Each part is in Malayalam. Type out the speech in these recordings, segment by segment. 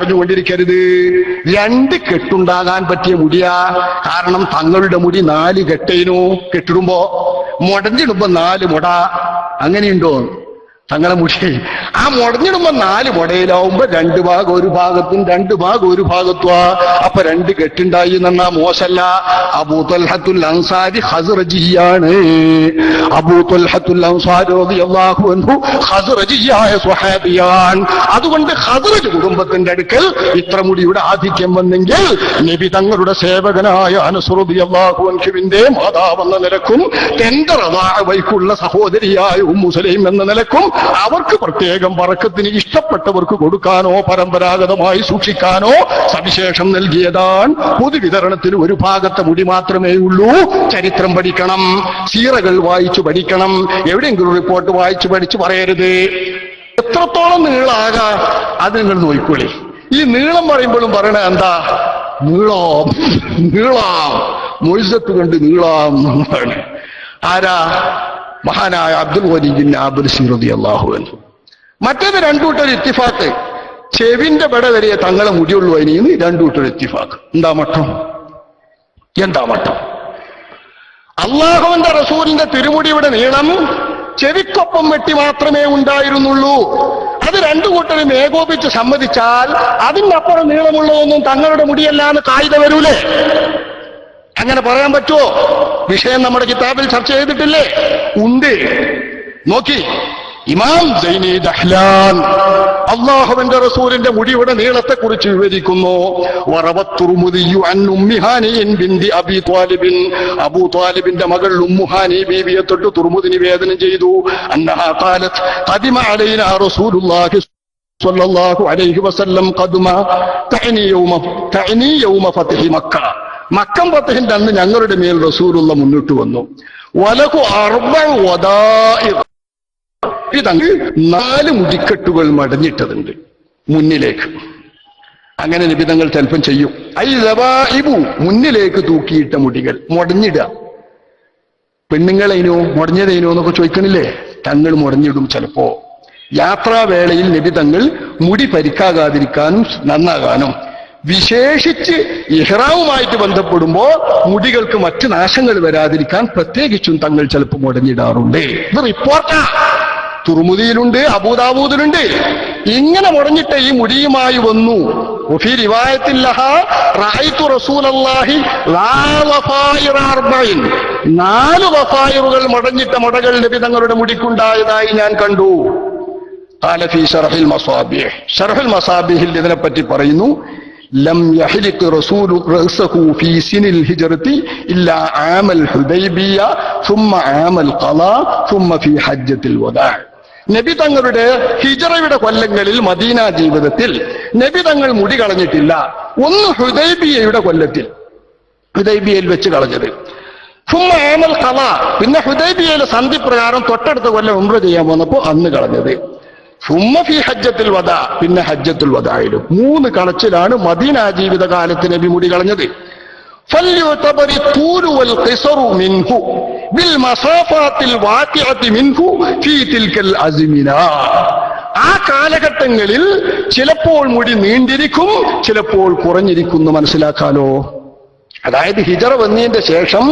പറഞ്ഞുകൊണ്ടിരിക്കരുത്. 2 കെട്ടുണ്ടാകാൻ പറ്റിയ മുടിയാ. കാരണം തങ്ങളുടെ മുടി 4 കെട്ടേനു. കെട്ടിടുമ്പോ മുടഞ്ഞിടുമ്പോ 4 മുട. അങ്ങനെയുണ്ടോ തങ്ങളെ മുടി? ആ മുടഞ്ഞിടുമ്പോ 4 മുടയിലാവുമ്പോ 2 ഭാഗം ഒരു ഭാഗത്തും 2 ഭാഗം ഒരു ഭാഗത്തുവാ. അപ്പൊ 2 കെട്ടുണ്ടായി എന്നാ മോശല്ല. അബൂ ത്വൽഹത്തുൽ അൻസാരി ഖസ്റജിയാണ്. അബൂ ത്വൽഹത്തുൽ അൻസാരി റളിയല്ലാഹു അൻഹു ഖസ്റജിയായ സ്വഹാബിയാണ്. അതുകൊണ്ട് ഖസ്റജ് കുടുംബത്തിന്റെ അടുക്കൽ ഇത്ര മുടിയുടെ ആധിക്യം വന്നെങ്കിൽ നബി തങ്ങളുടെ സേവകനായ അനസ് റളിയല്ലാഹു അൻഹുവിന്റെ മാതാവെന്ന നിലക്കും തന്റെ റളാഅവയ്ക്കുള്ള സഹോദരിയായ ഉമ്മു സലൈം എന്ന നിലക്കും അവർക്ക് പ്രത്യേകം ബറക്കത്തിന് ഇഷ്ടപ്പെട്ടവർക്ക് കൊടുക്കാനോ പരമ്പരാഗതമായി സൂക്ഷിക്കാനോ സവിശേഷം നൽകിയതാണ്. പൊതുവിതരണത്തിൽ ഒരു ഭാഗത്തെ മുടി മാത്രമേ ഉള്ളൂ. ചരിത്രം പഠിക്കണം, സീറകൾ വായിച്ചു പഠിക്കണം. എവിടെയെങ്കിലും റിപ്പോർട്ട് വായിച്ചു പഠിച്ചു പറയരുത്. എത്രത്തോളം നീളാകാം അത് നിങ്ങൾ നോക്കിക്കോളി. ഈ നീളം പറയുമ്പോഴും പറയണ എന്താ? നീളം നീളാം, മൊയ്സത്ത് കണ്ട് നീളാം എന്നാണ്. ആരാ? മഹാനായ അബ്ദുൽ വലിയ്യിൻ ആബിസി റളിയല്ലാഹു അൻഹു. മറ്റേത് 2 കൂട്ടർ ഇത്തിഫാക്ക്. ചെവിന്റെ ബട വരെ തങ്ങളെ മുടിയുള്ളൂ. അതിന് 2 കൂട്ടർ ഇത്തിഫാക്ക്. എന്താ മട്ടം? എന്താ മട്ടം? അള്ളാഹുവിന്റെ റസൂലിന്റെ തിരുമുടിയുടെ നീളം ചെവിക്കൊപ്പം വെട്ടി മാത്രമേ ഉണ്ടായിരുന്നുള്ളൂ. അത് 2 കൂട്ടരും ഏകോപിച്ച് സമ്മതിച്ചാൽ അതിനപ്പുറം നീളമുള്ളതൊന്നും തങ്ങളുടെ മുടിയല്ലാന്ന് കായിക വരൂലേ? അങ്ങനെ പറയാൻ പറ്റുമോ? വിഷയം നമ്മുടെ കിതാബിൽ ചർച്ച ചെയ്തിട്ടില്ലേ? ഉണ്ട്. നോക്കി, ഇമാം സൈനി ദഹ്ലാൻ അല്ലാഹുവിന്റെ റസൂലിന്റെ മുടിയുടെ നീളത്തെ കുറിച്ച് വിവരിക്കുന്നു. അബൂ ത്വാലിബിന്റെ മകൾ ഉമ്മു ഹാനി ബീവിയെ തൊട്ട് തുർമുദി നിവേദനം ചെയ്തു. അന്നഹാ ഖാലത്ത് ഖദിമ അലൈനാ റസൂലുള്ളാഹി സ്വല്ലല്ലാഹു അലൈഹി വസല്ലം ഖദമ തഅനി യൗമ ഫത്ഹി മക്ക. മക്കം ഫത്ഹിന്റെ അന്ന് ഞങ്ങളുടെ മേൽ റസൂലുള്ള മുന്നിട്ട് വന്നു. വലഹു അർബഉ വദാഇ. 4 മുടിക്കെട്ടുകൾ മടഞ്ഞിട്ടതുണ്ട് മുന്നിലേക്ക്. അങ്ങനെ നിബിധങ്ങൾ ചിലപ്പം ചെയ്യും. ഐ ലവാഇബു, മുന്നിലേക്ക് തൂക്കിയിട്ട മുടികൾ മുടഞ്ഞിടുക. പെണ്ണുങ്ങളതിനോ മുടഞ്ഞതേനോ എന്നൊക്കെ ചോദിക്കണില്ലേ? തങ്ങൾ മുടഞ്ഞിടും. ചിലപ്പോ യാത്രാവേളയിൽ നിബിധങ്ങൾ മുടി പരിക്കാകാതിരിക്കാനും നന്നാകാനും, വിശേഷിച്ച് ഇഹ്റാമുമായിട്ട് ബന്ധപ്പെടുമ്പോ മുടികൾക്ക് മറ്റ് നാശങ്ങൾ വരാതിരിക്കാൻ പ്രത്യേകിച്ചും തങ്ങൾ ചിലപ്പോൾ മുടഞ്ഞിടാറുണ്ട്. ഇത് റിപ്പോർട്ടാ. തുർമുദിയിലുണ്ട്, അബൂദാവൂദിലുണ്ട്. ഇങ്ങനെ മുടഞ്ഞിട്ട് ഈ മുടിയുമായി വന്നു. ഫീ റിവായത്തിൽ ലഹാ റഅയ്തു റസൂലല്ലാഹി ലാ വഫായിറ അർബഇൻ. 4 വഫായിറുകൾ മടഞ്ഞിട്ട മുടകൾ നബി തങ്ങളുടെ മുടിക്കുണ്ടായതായി ഞാൻ കണ്ടു. ഖാല ഫീ ശർഹിൽ മസാബിഹ്. ശർഹുൽ മസാബിഹിൽ ഇതിനെപ്പറ്റി പറയുന്നു. ലം യഹ്ലിഖ് റസൂലു റഅസഹു ഫീ സിനിൽ ഹിജ്റതി ഇല്ലാ ആമൽ ഹുദൈബിയ സുമ്മ ആമൽ ഖളാ സുമ്മ ഫീ ഹജ്ജത്തിൽ വദാ. നബി തങ്ങളുടെ ഹിജ്റയുടെ കൊല്ലങ്ങളിൽ മദീന ജീവിതത്തിൽ നബി തങ്ങൾ മുടി കളഞ്ഞിട്ടില്ല. ഒന്ന് ഹുദൈബിയയുടെ കൊല്ലത്തിൽ, ഹുദൈബിയയിൽ വെച്ച് കളഞ്ഞത്. സുമ്മ ആമൽ ഖളാ, പിന്നെ ഹുദൈബിയയിലെ സന്ധി പ്രകാരം തൊട്ടടുത്ത കൊല്ലം ഉംറ ചെയ്യാൻ വന്നപ്പോ അന്ന് കളഞ്ഞത്. സുമ്മ ഫീ ഹജ്ജത്തുൽ വദാ, പിന്നെ ഹജ്ജത്തുൽ വദായിലും. 3 കളച്ചിലാണ് മദീന ജീവിതകാലത്ത് നബി മുടി കളഞ്ഞത്. ഫല്യുതബരി തൂലു വൽ ഖിസറു മിൻഹു ബിൽ മസാഫാത്തിൽ വാഖിഅതി മിൻഹു ഫീ തിൽകൽ അസ്മിന. ആ കാലഘട്ടങ്ങളിൽ ചിലപ്പോൾ മുടി നീണ്ടിരിക്കും, ചിലപ്പോൾ കുറഞ്ഞിരിക്കുന്നു. മനസ്സിലാക്കാലോ? അതായത് ഹിജ്റ വന്നതിന്റെ ശേഷം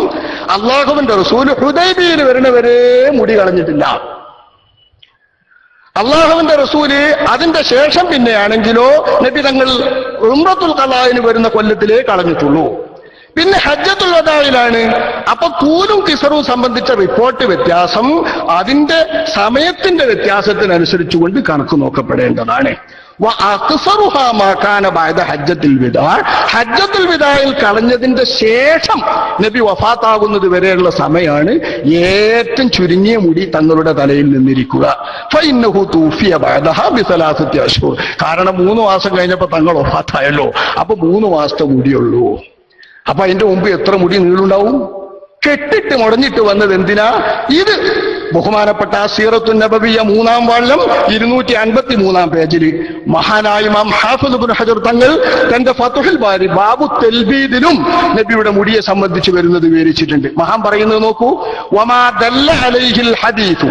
അല്ലാഹുവിന്റെ റസൂൽ ഹുദൈബിയയിൽ വരുന്നവരെ മുടി കളഞ്ഞിട്ടില്ല. അള്ളാഹുവിന്റെ റസൂല് അതിന്റെ ശേഷം പിന്നെയാണെങ്കിലോ നബി തങ്ങൾ ഉംറത്തുൽ ഖളാഇന് വരുന്ന കൊല്ലത്തിലേ കളഞ്ഞിട്ടുള്ളൂ. പിന്നെ ഹജ്ജത്തുൽ വദായിലാണ്. അപ്പൊ തൂലും കിസറും സംബന്ധിച്ച റിപ്പോർട്ട് വ്യത്യാസം അതിന്റെ സമയത്തിന്റെ വ്യത്യാസത്തിനനുസരിച്ചുകൊണ്ട് കണക്ക് നോക്കപ്പെടേണ്ടതാണ്. ഹജ്ജത്തുൽ വിദായിൽ കളഞ്ഞതിന്റെ ശേഷം നബി വഫാത്താകുന്നത് വരെയുള്ള സമയമാണ് ഏറ്റവും ചുരുങ്ങിയ മുടി തങ്ങളുടെ തലയിൽ നിന്നിരിക്കുക. കാരണം 3 മാസം കഴിഞ്ഞപ്പോ തങ്ങൾ വഫാത്തായല്ലോ. അപ്പൊ 3 മാസത്തെ മുടിയുള്ളൂ. അപ്പൊ അതിന്റെ മുമ്പ് എത്ര മുടി നീളുണ്ടാവും? കെട്ടിട്ട് മുടഞ്ഞിട്ട് വന്നത് എന്തിനാ? ഇത് ബഹുമാനപ്പെട്ട സീറത്തുൻ നബവിയ്യ 3-ാം വാള്യം 253-ാം പേജിൽ മഹാനായ ഇമാം ഹാഫിദ് ഇബ്നു ഹജർ തങ്ങൾ തന്റെ ഫത്ഹുൽ ബാരി ബാബു തൽബീദിലും നബിയുടെ മുടിയെ സംബന്ധിച്ച് വരുന്നത് വിവരിച്ചിട്ടുണ്ട്. മഹാൻ പറയുന്നത് നോക്കൂ. വമാ ദല്ല അലൈഹിൽ ഹദീസു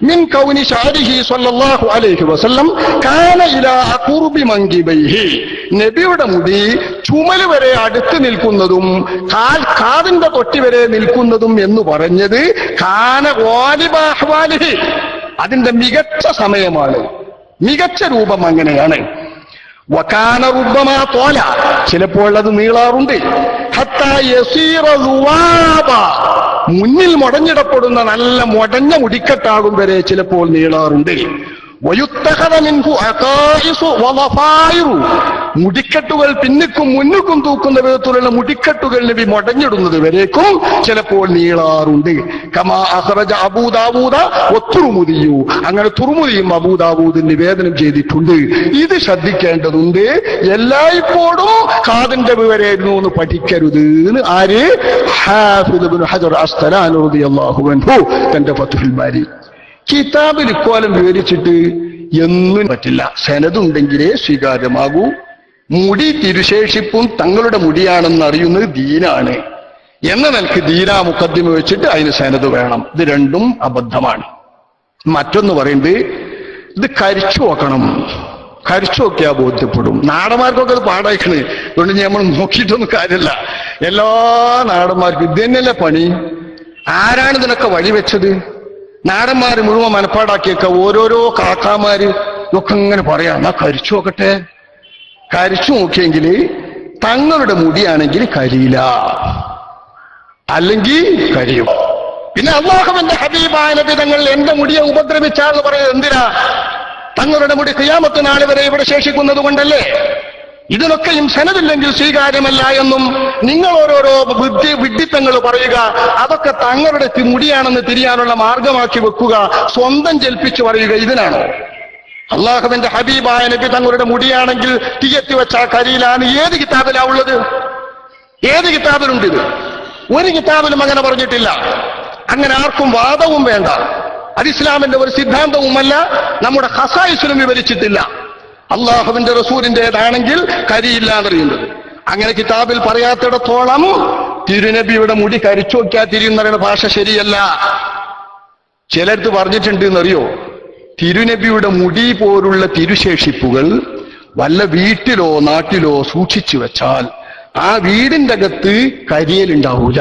മിൻ കൗനി ശഅരിഹി സ്വല്ലല്ലാഹു അലൈഹി വസല്ലം കാന ഇലാ ഖുർബി മൻകിബൈഹി, നബിയുടെ മുടി ചുമല് വരെ അടുത്ത് നിൽക്കുന്നതും കാതിന്റെ തൊട്ടി വരെ നിൽക്കുന്നതും എന്ന് പറഞ്ഞത് കാന ഗാലിബ അഹ്വാലിഹി, അതിന്റെ മികച്ച സമയമാണ്, മികച്ച രൂപം അങ്ങനെയാണ്. വകാന റുബ്ബമാ ത്വാല, ചിലപ്പോൾ അത് നീളാറുണ്ട്. ഹത്താ യസീറ ളുവാബ, മുന്നിൽ മുടഞ്ഞിടപ്പെടുന്ന നല്ല മുടഞ്ഞ മുടിക്കെട്ടാകും വരെ ചിലപ്പോൾ നീളാറുണ്ട്. വയുത്തഖദ മിൻഹു അഖായിസു വളഫായിറു, മുടിക്കെട്ടുകൾ പിന്നിക്കും മുന്നിക്കും തൂക്കുന്ന വിധത്തിലുള്ള മുടിക്കെട്ടുകൾ നബി മുടഞ്ഞിടുന്നത് വരേക്കും ചിലപ്പോൾ നീളാറുണ്ട്. കമാ അഖ്റജ അബൂ ദാവൂദ വത്തുർമുദിയു, അങ്ങനെ തുർമുദിയും അബൂ ദാവൂദ് നിവേദനം ചെയ്തിട്ടുണ്ട്. ഇത് ശ്രദ്ധിക്കേണ്ടതുണ്ട്. എല്ലായ്പ്പോഴും കാതിന്റെ വിവരായിരുന്നു എന്ന് പഠിക്കരുത് എന്ന് ആര്? ഹാഫിദ് ഇബ്നു ഹജർ അസ്ഖലാനി റളിയല്ലാഹു അൻഹു തന്റെ ഫത്ഹുൽ ബാരി കിതാബിൽ ഇക്കോലം വിവരിച്ചിട്ട് എന്നും പറ്റില്ല. സനദുണ്ടെങ്കിലേ സ്വീകാര്യമാകൂ. മുടി തിരുശേഷിപ്പും തങ്ങളുടെ മുടിയാണെന്ന് അറിയുന്നത് ദീനാണ് എന്ന നിലക്ക് ദീനാ മുഖദ്ദിമ വെച്ചിട്ട് അതിന് സനദ് വേണം. ഇത് രണ്ടും അബദ്ധമാണ്. മറ്റൊന്ന് പറയുന്നത് ഇത് കരിച്ചു നോക്കണം, കരിച്ചു നോക്കിയാൽ ബോധ്യപ്പെടും. നാടന്മാർക്കൊക്കെ അത് പാടായിക്കണ്, അതുകൊണ്ട് നമ്മൾ നോക്കിയിട്ടൊന്നും കാര്യമില്ല. എല്ലാ നാടന്മാർക്കും ഇത് തന്നെയല്ലേ പണി. ആരാണ് ഇതിനൊക്കെ വഴിവെച്ചത്? നാടന്മാര് മുഴുവൻ മനപ്പാടാക്കിയൊക്കെ ഓരോരോ കാക്കാമാര് ഇതൊക്കെ ഇങ്ങനെ പറയാം, എന്നാ കരിച്ചു നോക്കട്ടെ. കരിച്ചു നോക്കിയെങ്കിൽ തങ്ങളുടെ മുടിയാണെങ്കിൽ കരിയില്ല, അല്ലെങ്കിൽ കരിയും. പിന്നെ അല്ലാഹുവിന്റെ ഹബീബായ നബി തങ്ങൾ എന്റെ മുടിയെ ഉപദ്രവിച്ചാന്ന് പറയുന്നത് എന്തിനാ? തങ്ങളുടെ മുടി ഖിയാമത്ത് നാൾ വരെ ഇവിടെ ശേഷിക്കുന്നത് കൊണ്ടല്ലേ. ഇതിനൊക്കെയും സനദില്ലെങ്കിൽ സ്വീകാര്യമല്ല എന്നും നിങ്ങൾ ഓരോരോ വിഡ്ഢിത്തങ്ങൾ പറയുക, അതൊക്കെ തങ്ങളുടെ മുടിയാണെന്ന് തിരിയാനുള്ള മാർഗമാക്കി വെക്കുക, സ്വന്തം ജൽപ്പിച്ചു പറയുക, ഇതിനാണോ? അള്ളാഹുവിന്റെ ഹബീബായ നബി തങ്ങളുടെ മുടിയാണെങ്കിൽ തീയത്തി വെച്ച കരിയിലാണ്. ഏത് കിതാബിലാ ഉള്ളത്? ഏത് കിതാബിലുണ്ട് ഇത്? ഒരു കിതാബിലും അങ്ങനെ പറഞ്ഞിട്ടില്ല. അങ്ങനെ ആർക്കും വാദവും വേണ്ട. അത് ഇസ്ലാമിന്റെ ഒരു സിദ്ധാന്തവുമല്ല, നമ്മുടെ ഖസായിസിലും വിവരിച്ചിട്ടില്ല. അള്ളാഹുവിന്റെ റസൂലിന്റേതാണെങ്കിൽ കരിയില്ല എന്നറിയുന്നത്. അങ്ങനെ കിതാബിൽ പറയാത്തിടത്തോളം തിരുനബിയുടെ മുടി കരിച്ചു നോക്കിയാൽ തിരിയുന്ന ഭാഷ ശരിയല്ല. ചിലർക്ക് പറഞ്ഞിട്ടുണ്ട് എന്നറിയോ, തിരുനബിയുടെ മുടി പോലുള്ള തിരുശേഷിപ്പുകൾ വല്ല വീട്ടിലോ നാട്ടിലോ സൂക്ഷിച്ചു വെച്ചാൽ ആ വീടിന്റെ അകത്ത് കരിയലുണ്ടാവൂല,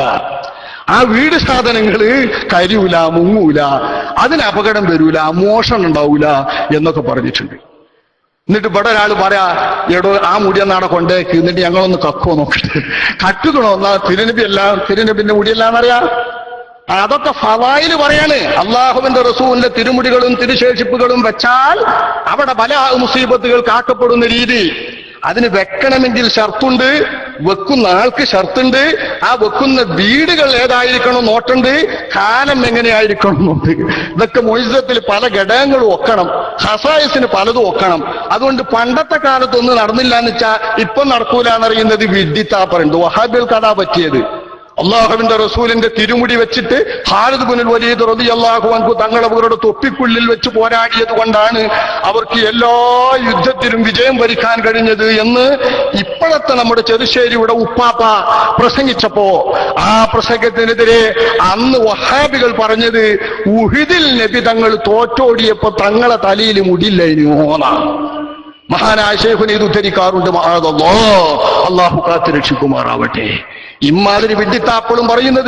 ആ വീട് സാധനങ്ങള് കരിയൂല, മുങ്ങൂല, അതിന് അപകടം വരൂല, മോഷണം ഉണ്ടാവൂല എന്നൊക്കെ പറഞ്ഞിട്ടുണ്ട്. എന്നിട്ട് ഇവിടെ ഒരാൾ പറയാ, എടോ ആ മുടി എന്നാടെ കൊണ്ടേക്ക്, എന്നിട്ട് ഞങ്ങളൊന്ന് കക്കോ നോക്കിട്ട് കട്ടുകണോ എന്നാ തിരുനബി അല്ല, തിരുനബിന്റെ മുടിയല്ലാന്നറിയാ. അതൊക്കെ ഫളായില് പറയാണ്. അള്ളാഹുവിന്റെ റസൂലിന്റെ തിരുമുടികളും തിരുശേഷിപ്പുകളും വെച്ചാൽ അവിടെ പല മുസീബത്തുകൾ കാക്കപ്പെടുന്ന രീതി. അതിന് വെക്കണമെങ്കിൽ ഷർത്തുണ്ട്, വെക്കുന്ന ആൾക്ക് ഷർത്തുണ്ട്, ആ വെക്കുന്ന വീടുകൾ ഏതായിരിക്കണം നോട്ടുണ്ട്, കാലം എങ്ങനെയായിരിക്കണം നോട്ട്. ഇതൊക്കെ മൊയ്സത്തിൽ പല ഘടകങ്ങളും ഒക്കണം, ഖസായിസിന് പലതും ഒക്കണം. അതുകൊണ്ട് പണ്ടത്തെ കാലത്തൊന്നും നടന്നില്ല എന്ന് വെച്ചാൽ ഇപ്പം നടക്കൂല എന്നറിയുന്നത് വിഡ്ഢിത്താപ്പറുണ്ട്. വഹാബികൾക്ക് അതാ പറ്റിയത്. അള്ളാഹുവിന്റെ റസൂലിന്റെ തിരുമുടി വെച്ചിട്ട് ഖാലിദ് ഇബ്നുൽ വലീദ് റളിയല്ലാഹു അൻഹു തങ്ങളവരുടെ തൊപ്പിക്കുള്ളിൽ വെച്ച് പോരാടിയത് കൊണ്ടാണ് അവർക്ക് എല്ലാ യുദ്ധത്തിലും വിജയം വരിക്കാൻ കഴിഞ്ഞത് എന്ന് ഇപ്പോഴത്തെ നമ്മുടെ ചെറുശ്ശേരിയുടെ ഉപ്പാപ്പ പ്രസംഗിച്ചപ്പോ ആ പ്രസംഗത്തിനെതിരെ അന്ന് വഹാബികൾ പറഞ്ഞത് ഉഹുദിൽ നബി തങ്ങൾ തോറ്റോടിയപ്പോ തങ്ങളെ തലയിൽ മുടിയില്ലായിരുന്നു. മഹാനായ ശൈഖുനെ ഇത് ഉദ്ധരിക്കാറുണ്ട്. അല്ലാഹു കാത്ത് രക്ഷിക്കുമാറാവട്ടെ. ഇമ്മാതിരി വിഡ്ഢിത്താപ്പളും പറയുന്നത്